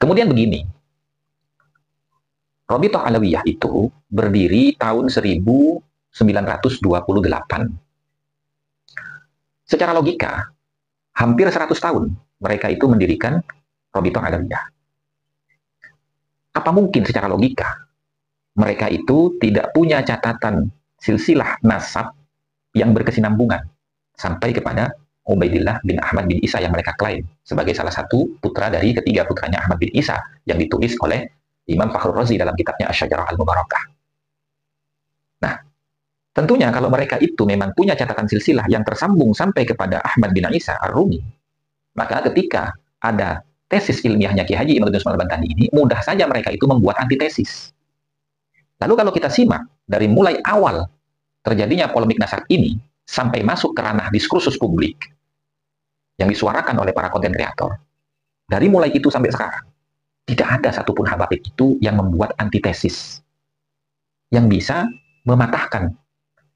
Kemudian begini, Rabithah Alawiyah itu berdiri tahun 1928. Secara logika, hampir 100 tahun mereka itu mendirikan Rabithah Alawiyah. Apa mungkin secara logika mereka itu tidak punya catatan silsilah nasab yang berkesinambungan sampai kepada Ubaidillah bin Ahmad bin Isa yang mereka klaim sebagai salah satu putra dari ketiga putranya Ahmad bin Isa yang ditulis oleh Imam Fakhrur Razi dalam kitabnya Asy-Syajarah Al-Mubarakah. Nah, tentunya kalau mereka itu memang punya catatan silsilah yang tersambung sampai kepada Ahmad bin Isa Ar-Rumi, maka ketika ada tesis ilmiahnya Kiai Haji Imaduddin Usman Al-Bantani ini, mudah saja mereka itu membuat antitesis. Lalu kalau kita simak dari mulai awal terjadinya polemik nasab ini sampai masuk ke ranah diskursus publik yang disuarakan oleh para konten kreator, dari mulai itu sampai sekarang, tidak ada satupun Habib itu yang membuat antitesis yang bisa mematahkan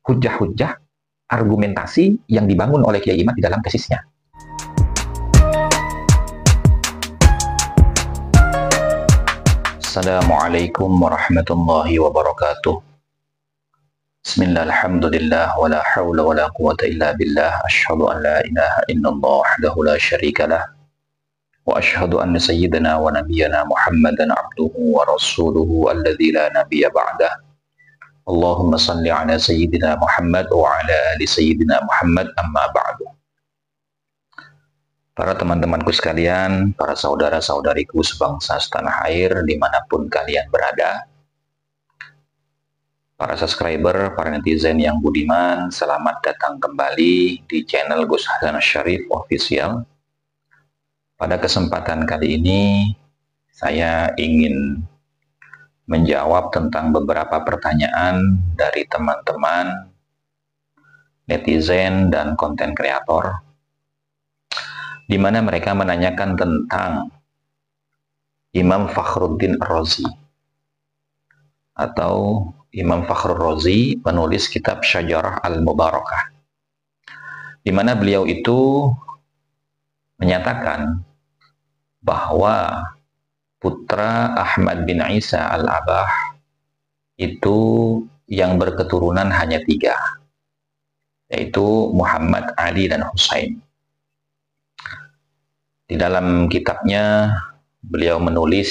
hujah-hujah argumentasi yang dibangun oleh Kiai Imad di dalam tesisnya. Assalamualaikum warahmatullahi wabarakatuh. Bismillah, alhamdulillah, wa la hawla wa la quwata illa billah. Asyhadu an la ilaha illallah wahdahu la syarika lah. Wa asyhadu anna sayyidana wa nabiyyana Muhammadan abduhu wa rasuluhu alladzi la nabiyya ba'dah. Allahumma salli ala sayyidina Muhammad wa ala ali sayyidina Muhammad, amma ba'du. Para teman-temanku sekalian, para saudara-saudariku sebangsa setanah air dimanapun kalian berada, para subscriber, para netizen yang budiman, selamat datang kembali di channel Gus Hasan Syarif Official. Pada kesempatan kali ini, saya ingin menjawab tentang beberapa pertanyaan dari teman-teman netizen dan konten kreator, di mana mereka menanyakan tentang Imam Fakhruddin Ar-Razi atau Imam Fakhrur Razi, penulis kitab Syajarah Al-Mubarakah, di mana beliau itu menyatakan bahwa putra Ahmad bin Isa Al-Abah itu yang berketurunan hanya 3, yaitu Muhammad, Ali, dan Husain. Di dalam kitabnya beliau menulis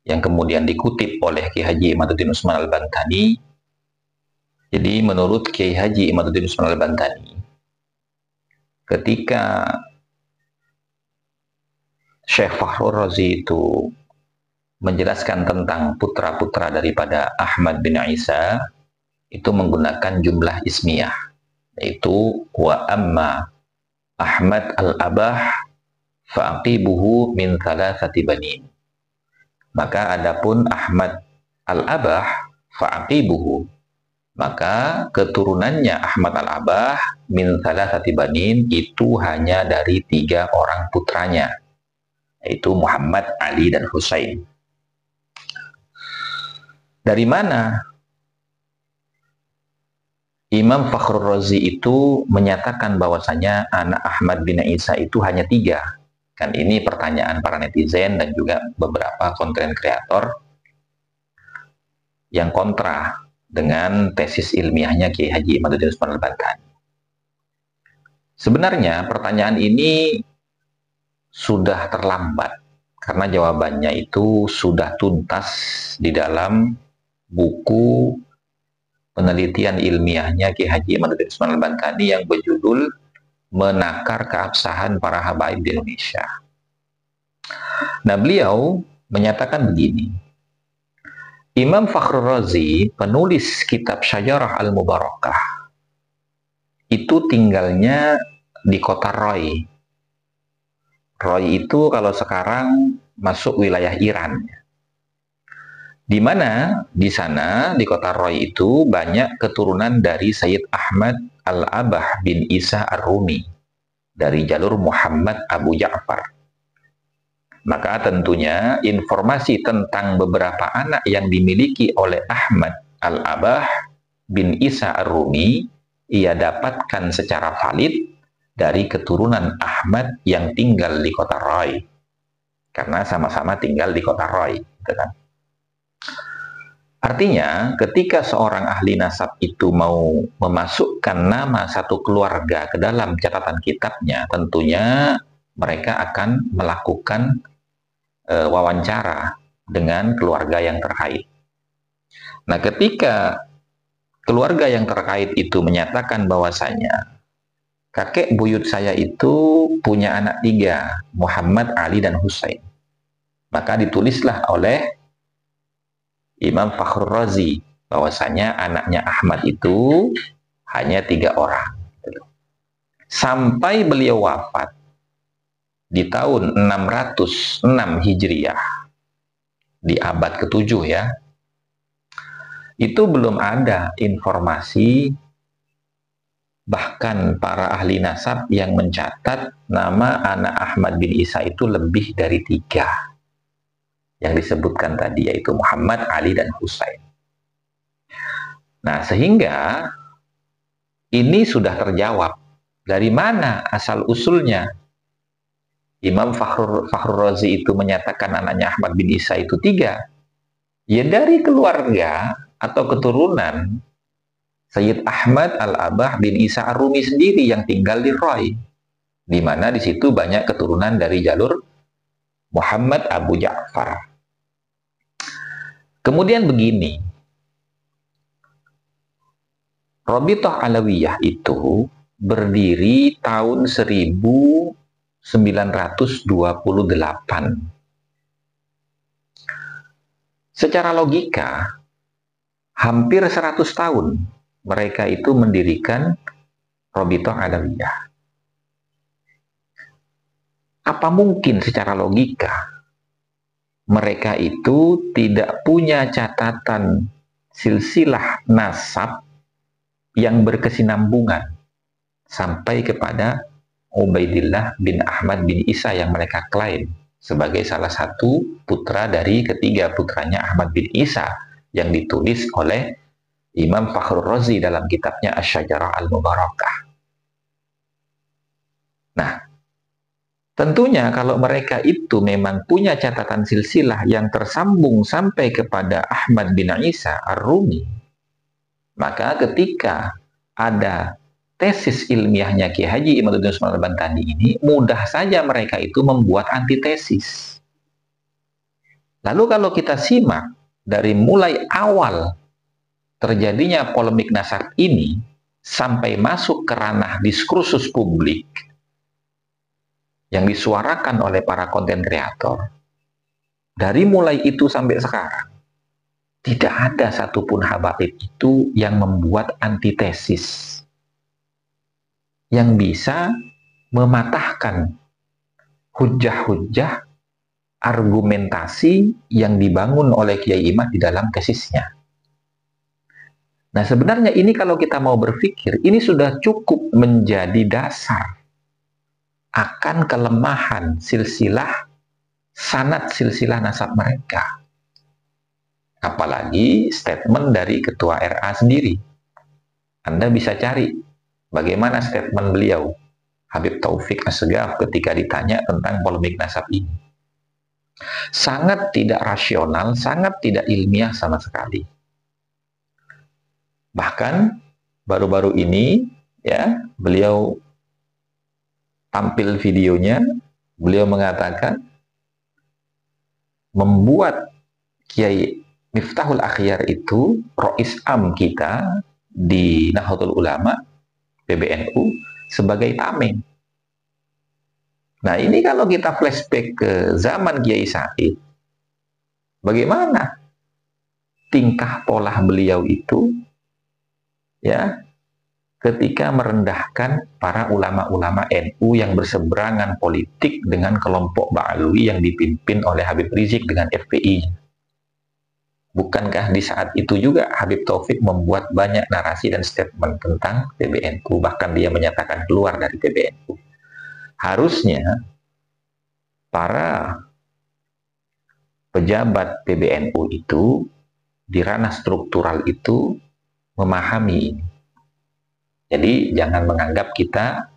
yang kemudian dikutip oleh Kiai Haji Imaduddin Usman Al-Bantani. Jadi menurut Kiai Haji Imaduddin Usman Al-Bantani, ketika Syekh Fakhrur Razi itu menjelaskan tentang putra-putra daripada Ahmad bin Isa, itu menggunakan jumlah ismiyah, yaitu wa amma Ahmad al-Abah fa'aqibuhu min thalathati banin. Maka adapun Ahmad al-Abah fa'aqibuhu, maka keturunannya Ahmad al-Abah min thalathati banin itu hanya dari 3 orang putranya, yaitu Muhammad, Ali, dan Husain. Dari mana Imam Fakhrur Razi itu menyatakan bahwasanya anak Ahmad bin Isa itu hanya 3? Kan ini pertanyaan para netizen dan juga beberapa konten kreator yang kontra dengan tesis ilmiahnya Kiai Haji Imaduddin Usman Al-Bantani. Sebenarnya pertanyaan ini sudah terlambat, karena jawabannya itu sudah tuntas di dalam buku penelitian ilmiahnya Kiai Haji Imaduddin Usman Al-Bantani yang berjudul Menakar Keabsahan Para Habaib di Indonesia. Nah, beliau menyatakan begini, Imam Fakhrur Razi, penulis kitab Syajarah Al-Mubarakah, itu tinggalnya di kota Roy. Roy itu kalau sekarang masuk wilayah Iran, di mana di sana di kota Roy itu banyak keturunan dari Sayyid Ahmad Al-Abah bin Isa Ar-Rumi dari jalur Muhammad Abu Ja'far. Maka tentunya informasi tentang beberapa anak yang dimiliki oleh Ahmad Al-Abah bin Isa Ar-Rumi ia dapatkan secara valid dari keturunan Ahmad yang tinggal di kota Roy. karena sama-sama tinggal di kota Roy, gitu kan. Artinya, ketika seorang ahli nasab itu mau memasukkan nama satu keluarga ke dalam catatan kitabnya, tentunya mereka akan melakukan wawancara dengan keluarga yang terkait. Nah, ketika keluarga yang terkait itu menyatakan bahwasanya kakek buyut saya itu punya anak 3, Muhammad, Ali, dan Husain, maka ditulislah oleh Imam Fakhrur Razi bahwasanya anaknya Ahmad itu hanya 3 orang. Sampai beliau wafat di tahun 606 Hijriah, di abad ke-7 ya, itu belum ada informasi, bahkan para ahli nasab yang mencatat nama anak Ahmad bin Isa itu lebih dari 3 yang disebutkan tadi, yaitu Muhammad, Ali, dan Husain. Nah, sehingga ini sudah terjawab. Dari mana asal-usulnya Imam Fakhrur Razi itu menyatakan anaknya Ahmad bin Isa itu 3? Ya dari keluarga atau keturunan Sayyid Ahmad Al-Abah bin Isa Ar-Rumi sendiri yang tinggal di Roy, di mana di situ banyak keturunan dari jalur Muhammad Abu Ja'far. Kemudian begini, Rabithah Alawiyah itu berdiri tahun 1928. Secara logika, hampir 100 tahun mereka itu mendirikan Rabithah Alawiyah. Apa mungkin secara logika mereka itu tidak punya catatan silsilah nasab yang berkesinambungan sampai kepada Ubaidillah bin Ahmad bin Isa yang mereka klaim sebagai salah satu putra dari ketiga putranya Ahmad bin Isa yang ditulis oleh Imam Fakhrur Razi dalam kitabnya Asy-Syajarah Al-Mubarakah. Nah, tentunya kalau mereka itu memang punya catatan silsilah yang tersambung sampai kepada Ahmad bin Isa Ar-Rumi, maka ketika ada tesis ilmiahnya Ki Haji Imaduddin Usman Al-Bantani ini, mudah saja mereka itu membuat antitesis. Lalu kalau kita simak dari mulai awal terjadinya polemik nasab ini sampai masuk ke ranah diskursus publik yang disuarakan oleh para konten kreator, dari mulai itu sampai sekarang, tidak ada satupun habaib itu yang membuat antitesis yang bisa mematahkan hujah-hujah argumentasi yang dibangun oleh Kiai Imad di dalam tesisnya. Nah, sebenarnya ini kalau kita mau berpikir, ini sudah cukup menjadi dasar akan kelemahan silsilah, sanad silsilah nasab mereka. Apalagi statement dari Ketua RA sendiri. Anda bisa cari bagaimana statement beliau, Habib Taufik Assegaf, ketika ditanya tentang polemik nasab ini. Sangat tidak rasional, sangat tidak ilmiah sama sekali. Bahkan baru-baru ini ya, beliau tampil videonya, beliau mengatakan membuat Kiai Miftahul Akhyar itu Rois Am kita di Nahdlatul Ulama PBNU sebagai tameng. Nah, ini kalau kita flashback ke zaman Kiai Said, bagaimana tingkah pola beliau itu ya ketika merendahkan para ulama-ulama NU yang berseberangan politik dengan kelompok Ba'alwi yang dipimpin oleh Habib Rizik dengan FPI. Bukankah di saat itu juga Habib Taufik membuat banyak narasi dan statement tentang PBNU, bahkan dia menyatakan keluar dari PBNU. Harusnya para pejabat PBNU itu di ranah struktural itu memahami ini. Jadi jangan menganggap kita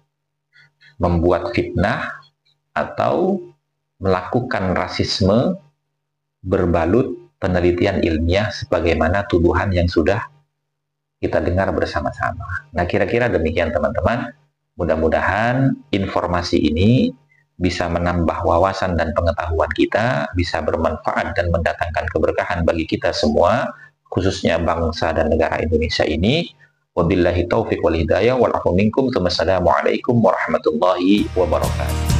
membuat fitnah atau melakukan rasisme berbalut penelitian ilmiah sebagaimana tuduhan yang sudah kita dengar bersama-sama. Nah, kira-kira demikian teman-teman. Mudah-mudahan informasi ini bisa menambah wawasan dan pengetahuan kita, bisa bermanfaat dan mendatangkan keberkahan bagi kita semua, khususnya bangsa dan negara Indonesia ini. Wabillahi taufiq wal hidayah wal afu minkum. Wassalamualaikum warahmatullahi wabarakatuh.